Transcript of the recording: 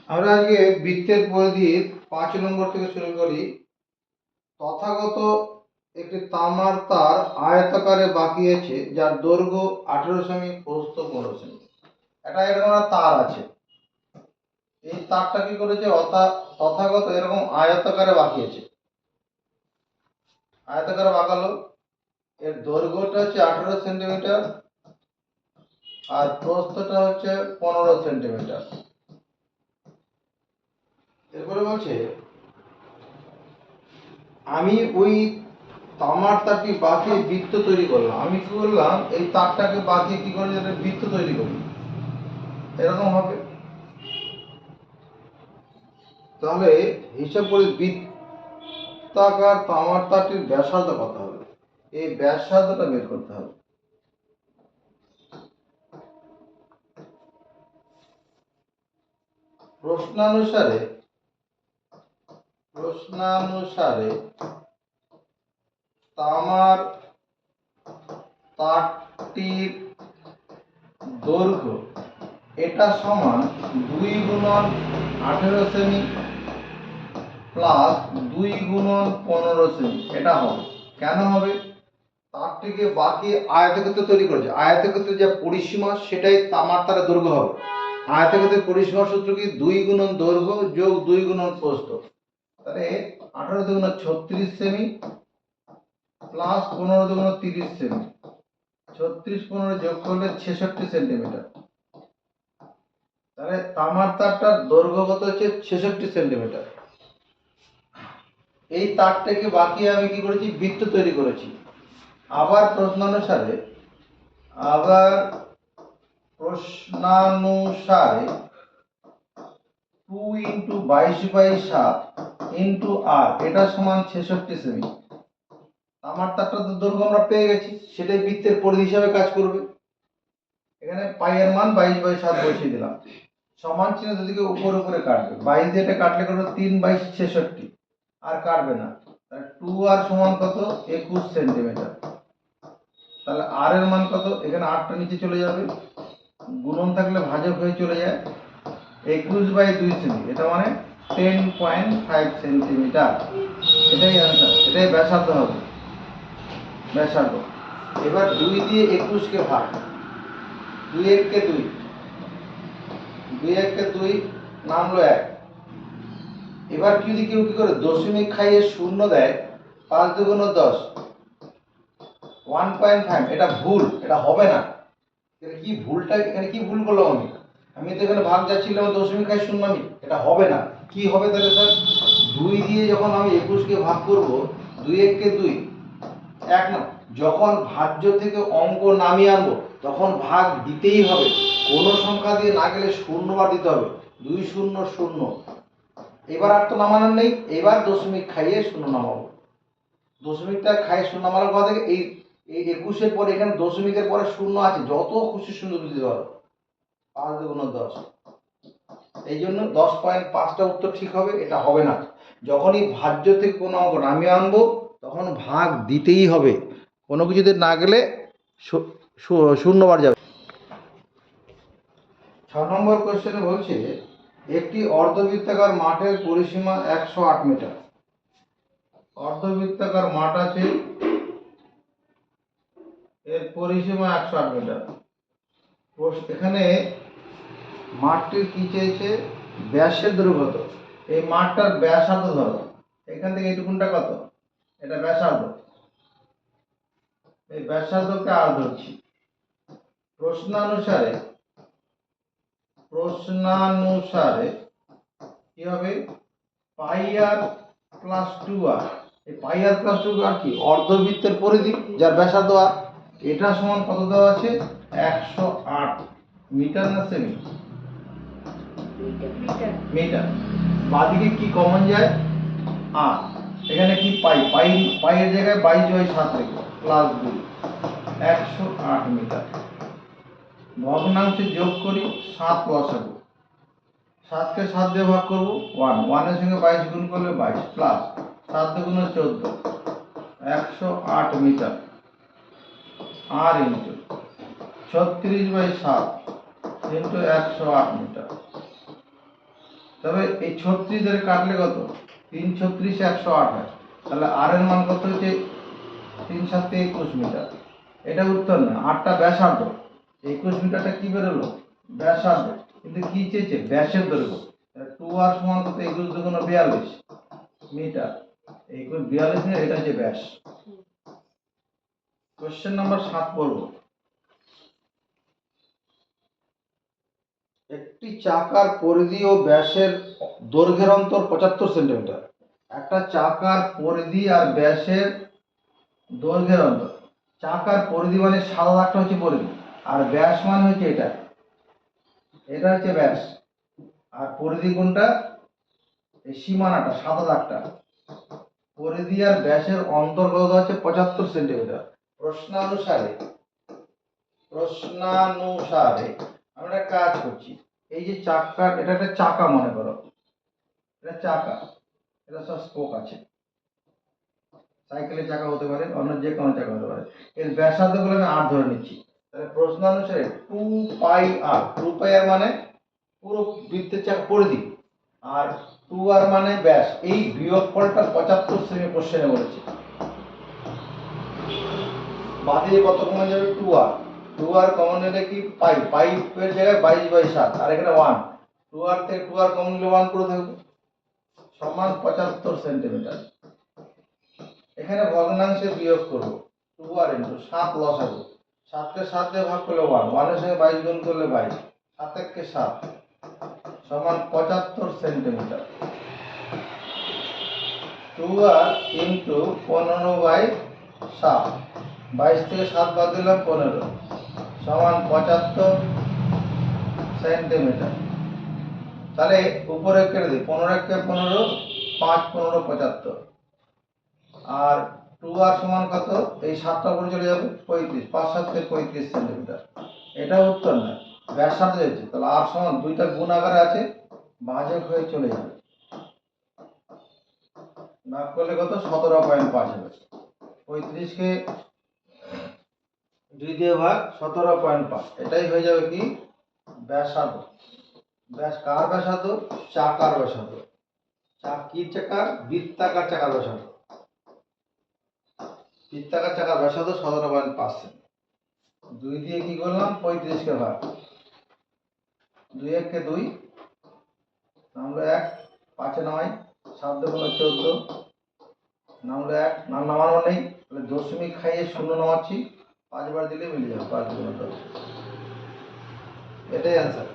আমরা আজকে বৃত্তের পরিধির 5 নম্বর থেকে শুরু করি। তথাগত একটি তামার তার আয়তাকারে বাঁকিয়েছে, যার দৈর্ঘ্য 18 সেমি, প্রস্থ 15 সেমি। এটা এরকম একটা তার আছে। এই তারটা কি করেছে, তথাগত এরকম আয়তাকারে বাঁকিয়েছে। আয়তাকারে বাঁকালো, এর দৈর্ঘ্যটা হচ্ছে 18 সেন্টিমিটার আর প্রস্থটা হচ্ছে 15 সেন্টিমিটার। এরপরে বলছে আমি ওই তামার তারটি বাঁকিয়ে বৃত্ত তৈরি করলাম। আমি কি করলাম, এই তারটাকে বাঁকিয়ে কি করে একটা বৃত্ত তৈরি করি, এরকম হবে। তাহলে হিসাব করে বৃত্তাকার তামার তারটির ব্যাসার্ধ কত হবে, এই ব্যাসার্ধটা বের করতে হবে। প্রশ্নানুসারে তামার তারটির দৈর্ঘ্য এটা সমান 2 গুণন 18 সেমি প্লাস 2 গুণন 15 সেমি। এটা হবে কেন হবে, তারটিকে বাঁকিয়ে আয়তক্ষেত্র তৈরি করেছে। আয়তক্ষেত্রের যে পরিসীমা সেটাই তামার তারের দৈর্ঘ্য হবে। আয়তক্ষেত্রের পরিসীমা সূত্র কি, 2 গুণন দৈর্ঘ্য যোগ 2 গুণন প্রস্থ। তাহলে 18 দুগুণ 36 সেমি প্লাস 15 দুগুণ 30 সেমি, 36 15 যোগ করলে 66 সেন্টিমিটার। তাহলে তামার তারটার দৈর্ঘ্য কত হচ্ছে 66 সেন্টিমিটার। এই তারটাকে বাঁকিয়ে আমি কি করেছি, বৃত্ত তৈরি করেছি। আবার প্রশ্নানুসারে 2 ইন্টু 22/7 ইন্টু আর এটা সমান 66 সেমি। আমার তারটা দৈর্ঘ্য আমরা পেয়ে গেছি, সেটাই বৃত্তের পরিধি হিসাবে কাজ করবে। এখানে পাই এর মান 22/7 বসিয়ে দিলাম। সমান চিহ্ন দুদিকে উপরে উপরে কাটবে। 22 দিয়ে এটা কাটলে কত, 3/66 আর কাটবে না। তাহলে 2 আর সমান কত, 21 সেন্টিমিটার। তাহলে আর এর মান কত, এখানে আরটা নিচে চলে যাবে, গুণন থাকলে ভাজক হয়ে চলে যায়। 21/2 সেমি, এটা মানে 10.5 সেন্টিমিটার। এটাই অ্যান্সার, এটাই ব্যাসার্ধ হবে, ব্যাসার্ধ। এবার 2 দিয়ে 21 কে ভাগ, 2 1 কে 2, 2 1 কে 2 নামলো 1। এবার যদি কেউ কি করে দশমিক খাইয়ে শূন্য দেয়, 5 দুগুণ 10, 1.5, এটা ভুল, এটা হবে না। কি ভুলটা, এখানে কি ভুল করলাম আমি, আমি তো এখানে ভাগ যাচ্ছিলাম দশমিক খাই শূন্য, আমি এটা হবে না। কি হবে তাহলে স্যার, 2 দিয়ে যখন আমি 21 কে ভাগ করব, 2 1 কে 2, এক না, যখন ভাজ্য থেকে অঙ্ক নামিয়ে আনবো তখন ভাগ দিতেই হবে। কোন সংখ্যা দিয়ে না গেলে শূন্যবার দিতে হবে, 2 0 0। এবার আর তো নামানোর নেই, এবার দশমিক খাইয়ে শূন্য নামাবো। দশমিকটা খাইয়ে শূন্য নামানোর কথা থেকে এই 21-এর পরে এখানে দশমিকের পরে শূন্য আছে, যত খুশি শূন্য দিতে পারো। 5 দুগুণ 10, এই জন্য 10.5টা উত্তর ঠিক হবে, এটা হবে না। যখনই ভাজ্য থেকে কোনো অঙ্ক নামিয়ে আনবো তখন ভাগ দিতেই হবে, কোনো কিছুতে না গেলে শূন্যবার যাবে। 6 নম্বর কোশ্চেনে বলছে একটি অর্ধবৃত্তাকার মাঠের পরিসীমা 108 মিটার। অর্ধবৃত্তাকার মাঠ আছে, এর পরিসীমা 108 মিটার। এখানে মাঠটির কি চেয়েছে, ব্যাসের দৈর্ঘ্য কত। এই মাঠটার ব্যাসার্ধ ধরো, এখান থেকে এইটুকুনটা কত, এটা ব্যাসার্ধ। এই ব্যাসার্ধকে আর ধরছি। প্রশ্নানুসারে কি হবে, পাই আর প্লাস 2r। এই পাই আর প্লাস 2r কি, অর্ধবৃত্তের পরিধি যার ব্যাসার্ধ আর। এটা সমান কত দেওয়া আছে, 108 মিটার না সেমি, মিটার। বাদিকে কি কমন যায়, আর এখানে কি পাই, পাইয়ের জায়গায় 22/7 রেখে প্লাস 2, 108 মিটার। ভগ্নাংশে যোগ করি, 7 বসাবো, 7কে 7 দিয়ে ভাগ করবো, 1, 1 এর সঙ্গে 22 গুণ করলে 22 প্লাস 7 দুগুণ 14, 108 মিটার। আর ইন্টু 36/7 ইন্টু 108 মিটার। তবে এই 36 এর কাটলে কত 3 36 108 হয়, তাহলে আর এর মান কত হচ্ছে 3 7 21 মিটার। এটা উত্তর না, আটটা ব্যাসার্ধ, 21 মিটারটা কি বেরোলো ব্যাসার্ধ, কিন্তু কি চেয়েছে ব্যাসের দৈর্ঘ্য। 2r সমান কত 21 দুগুণ 42 মিটার, 21 42 মিটার, এটা হচ্ছে ব্যাস। কোশ্চেন নাম্বার 7 বলবো, একটি চাকার পরিধি ও ব্যাসের দৈর্ঘ্যের অন্তর 75 সেন্টিমিটার। একটা চাকার পরিধি আর ব্যাসের দৈর্ঘ্যের অন্তর, চাকার পরিধি মানে 7 দাগটা হচ্ছে পরিধি, আর ব্যাস মানে হচ্ছে এটা, এটা হচ্ছে ব্যাস, আর পরিধি কোনটা এই সীমানাটা 7 দাগটা। পরিধি আর ব্যাসের অন্তর্গত হচ্ছে 75 সেন্টিমিটার। প্রশ্নানুসারে আমরা কাজ করছি, এই যে চাকা, এটা একটা চাকা মনে করো, এটা চাকা, এটা সব স্পোক আছে, সাইকেলের চাকা হতে পারে, অন্য যে কোনো চাকা হতে পারে। এর ব্যাসার্ধ গুলো আমি আর ধরে নিচ্ছি, তাহলে প্রশ্নানুসারে 2πr, 2πr মানে পুরো বৃত্তের চাকা পরিধি, আর 2r মানে ব্যাস। এই বিয়োগফলটা 75 সেমি কোশ্চেনে বলেছে। বাদিকে কত কমন যাবে 2r, 2r কমন নিলে কি পাই, পাইপের জায়গায় 22/7, আর এখানে 1, 2r থেকে 2r কমন নিলে 1 করে দেব, সমান 75 সেন্টিমিটার। এখানে ভগ্নাংশে বিয়োগ করব, 2r ইনটু 7 লসাগু, 7 কে 7 দিয়ে ভাগ করলে 1, 1 এর সঙ্গে 22 গুণ করলে 22, 7 কে 7 সমান 75 সেন্টিমিটার। 2r ইনটু 15/7, 22 থেকে 7 বাদ দিলাম 15, সমান 75 সেন্টিমিটার। তাহলে উপরে কেটে দিই, 15 কে 15, 5 15 75, আর 2r সমান কত, এই 7টা উপরে চলে যাবে 35, 5 7 কে 35 সেন্টিমিটার। এটা উত্তর না, ব্যাসার্ধ হয়েছে, তাহলে r সমান দুইটা গুণ আকারে আছে, ভাজক হয়ে চলে যাবে, ভাগ করলে কত 17.5 হবে। 35 কে 2 দিয়ে ভাগ 17.5, এটাই হয়ে যাবে কি ব্যাসার্ধ। ব্যাস কার ব্যাসার্ধ, চাকার ব্যাসার্ধ, কি চাকার, বৃত্তাকার চাকার ব্যাসার্ধ, বৃত্তাকার চাকার ব্যাসার্ধ 17.5। 2 দিয়ে কি করলাম 35 কে ভাগ, 2 1 কে 2, নামলো 1, 5 এ নামাই, 7 2 14, নামলো 1, নামানো নেই, তাহলে দশমিক খাইয়ে শূন্য নামাচ্ছি, 5 বার দিলে মিলে যাবে, 5 2 10, এটাই অ্যান্সার।